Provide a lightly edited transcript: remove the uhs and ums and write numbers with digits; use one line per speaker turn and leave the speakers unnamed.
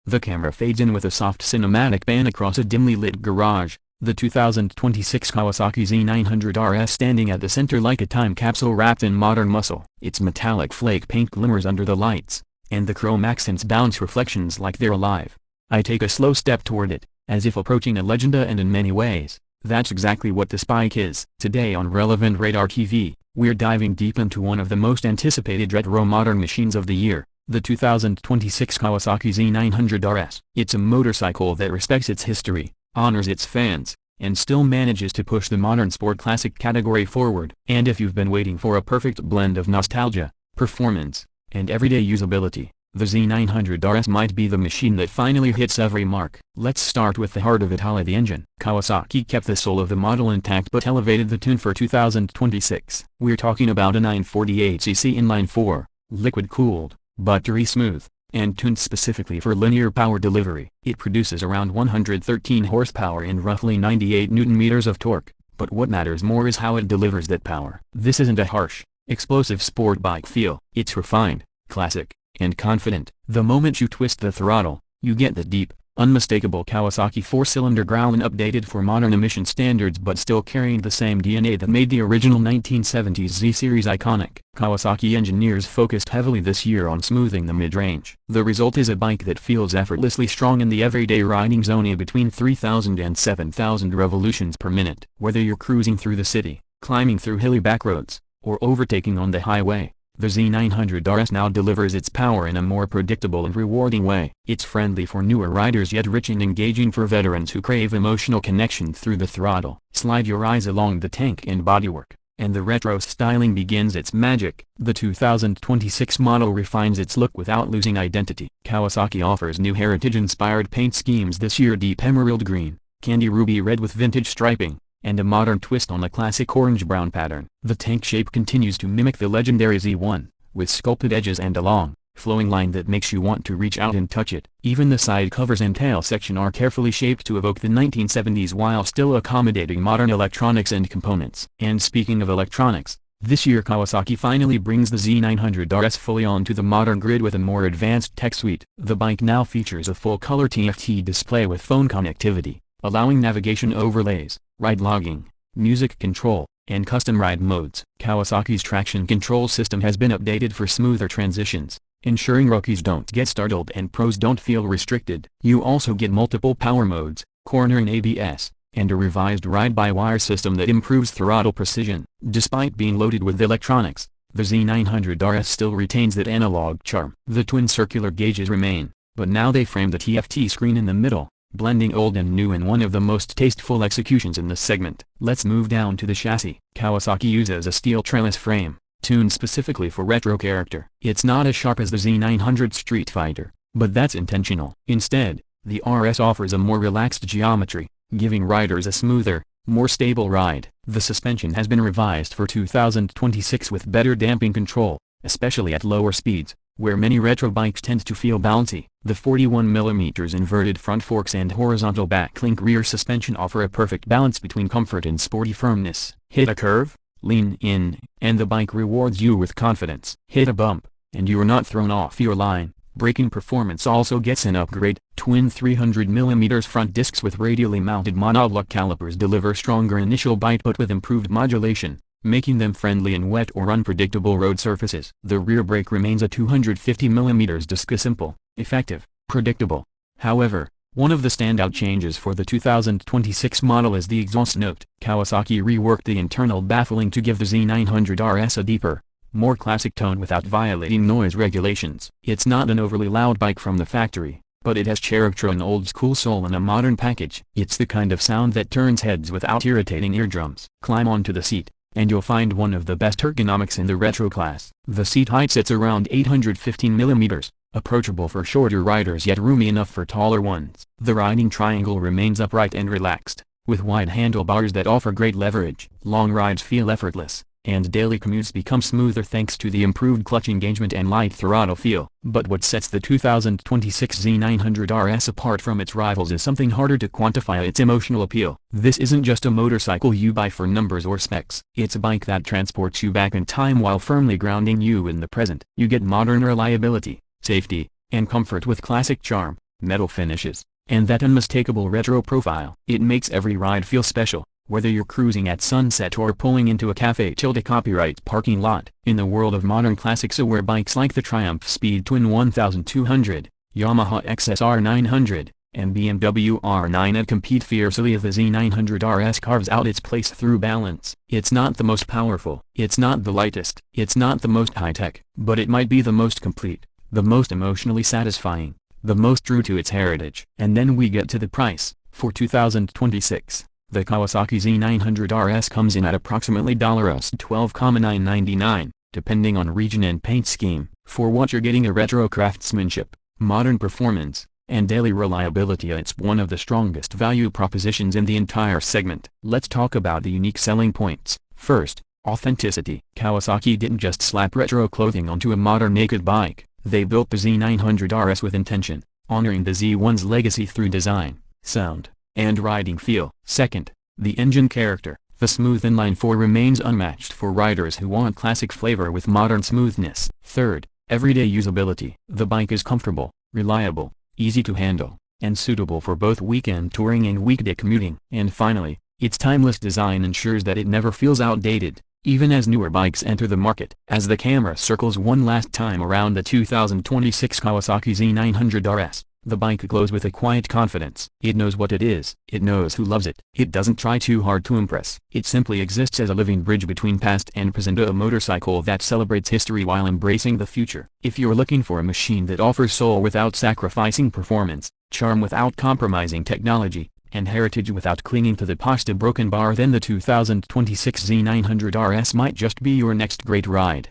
The camera fades in with a soft cinematic pan across a dimly lit garage, the 2026 Kawasaki Z900RS standing at the center like a time capsule wrapped in modern muscle. Its metallic flake paint glimmers under the lights, and the chrome accents bounce reflections like they're alive. I take a slow step toward it, as if approaching a legend, and in many ways, that's exactly what this bike is. Today on Relevant Radar TV, we're diving deep into one of the most anticipated retro modern machines of the year, the 2026 Kawasaki Z900RS. It's a motorcycle that respects its history, honors its fans, and still manages to push the modern sport classic category forward. And if you've been waiting for a perfect blend of nostalgia, performance, and everyday usability, the Z900RS might be the machine that finally hits every mark. Let's start with the heart of it, the engine. Kawasaki kept the soul of the model intact but elevated the tune for 2026. We're talking about a 948cc inline-four, liquid-cooled, buttery smooth, and tuned specifically for linear power delivery. It produces around 113 horsepower and roughly 98 Nm of torque, but what matters more is how it delivers that power. This isn't a harsh, explosive sport bike feel. It's refined, classic, and confident. The moment you twist the throttle, you get the deep, unmistakable Kawasaki 4-cylinder growling, updated for modern emission standards but still carrying the same DNA that made the original 1970s Z-Series iconic. Kawasaki engineers focused heavily this year on smoothing the mid-range. The result is a bike that feels effortlessly strong in the everyday riding zone between 3,000 and 7,000 revolutions per minute. Whether you're cruising through the city, climbing through hilly backroads, or overtaking on the highway, the Z900RS now delivers its power in a more predictable and rewarding way. It's friendly for newer riders yet rich and engaging for veterans who crave emotional connection through the throttle. Slide your eyes along the tank and bodywork, and the retro styling begins its magic. The 2026 model refines its look without losing identity. Kawasaki offers new heritage-inspired paint schemes this year: deep emerald green, candy ruby red with vintage striping, and a modern twist on the classic orange-brown pattern. The tank shape continues to mimic the legendary Z1, with sculpted edges and a long, flowing line that makes you want to reach out and touch it. Even the side covers and tail section are carefully shaped to evoke the 1970s while still accommodating modern electronics and components. And speaking of electronics, this year Kawasaki finally brings the Z900RS fully onto the modern grid with a more advanced tech suite. The bike now features a full-color TFT display with phone connectivity, allowing navigation overlays, ride logging, music control, and custom ride modes. Kawasaki's traction control system has been updated for smoother transitions, ensuring rookies don't get startled and pros don't feel restricted. You also get multiple power modes, corner and ABS, and a revised ride-by-wire system that improves throttle precision. Despite being loaded with electronics, the Z900RS still retains that analog charm. The twin circular gauges remain, but now they frame the TFT screen in the middle, blending old and new in one of the most tasteful executions in the segment. Let's move down to the chassis. Kawasaki uses a steel trellis frame, tuned specifically for retro character. It's not as sharp as the Z900 Street Fighter, but that's intentional. Instead, the RS offers a more relaxed geometry, giving riders a smoother, more stable ride. The suspension has been revised for 2026 with better damping control, especially at lower speeds, where many retro bikes tend to feel bouncy. The 41mm inverted front forks and horizontal backlink rear suspension offer a perfect balance between comfort and sporty firmness. Hit a curve, lean in, and the bike rewards you with confidence. Hit a bump, and you're not thrown off your line. Braking performance also gets an upgrade. Twin 300mm front discs with radially mounted monoblock calipers deliver stronger initial bite but with improved modulation, making them friendly in wet or unpredictable road surfaces. The rear brake remains a 250mm disc, simple, effective, predictable. However, one of the standout changes for the 2026 model is the exhaust note. Kawasaki reworked the internal baffling to give the Z900RS a deeper, more classic tone without violating noise regulations. It's not an overly loud bike from the factory, but it has character, an old-school soul in a modern package. It's the kind of sound that turns heads without irritating eardrums. Climb onto the seat, and you'll find one of the best ergonomics in the retro class. The seat height sits around 815mm, approachable for shorter riders yet roomy enough for taller ones. The riding triangle remains upright and relaxed, with wide handlebars that offer great leverage. Long rides feel effortless, and daily commutes become smoother thanks to the improved clutch engagement and light throttle feel. But what sets the 2026 Z900RS apart from its rivals is something harder to quantify: its emotional appeal. This isn't just a motorcycle you buy for numbers or specs. It's a bike that transports you back in time while firmly grounding you in the present. You get modern reliability, safety, and comfort with classic charm, metal finishes, and that unmistakable retro profile. It makes every ride feel special, whether you're cruising at sunset or pulling into a copyright parking lot. In the world of modern classics where bikes like the Triumph Speed Twin 1200, Yamaha XSR 900, and BMW R9 compete fiercely, the Z900RS carves out its place through balance. It's not the most powerful, it's not the lightest, it's not the most high-tech, but it might be the most complete, the most emotionally satisfying, the most true to its heritage. And then we get to the price. For 2026, the Kawasaki Z900RS comes in at approximately $12,999, depending on region and paint scheme. For what you're getting: a retro craftsmanship, modern performance, and daily reliability. It's one of the strongest value propositions in the entire segment. Let's talk about the unique selling points. First, authenticity. Kawasaki didn't just slap retro clothing onto a modern naked bike, they built the Z900RS with intention, honoring the Z1's legacy through design, sound, and riding feel. Second, the engine character. The smooth inline-four remains unmatched for riders who want classic flavor with modern smoothness. Third, everyday usability. The bike is comfortable, reliable, easy to handle, and suitable for both weekend touring and weekday commuting. And finally, its timeless design ensures that it never feels outdated, even as newer bikes enter the market. As the camera circles one last time around the 2026 Kawasaki Z900RS, the bike glows with a quiet confidence. It knows what it is. It knows who loves it. It doesn't try too hard to impress. It simply exists as a living bridge between past and present, a motorcycle that celebrates history while embracing the future. If you're looking for a machine that offers soul without sacrificing performance, charm without compromising technology, and heritage without clinging to the pasta broken bar, then the 2026 Z900RS might just be your next great ride.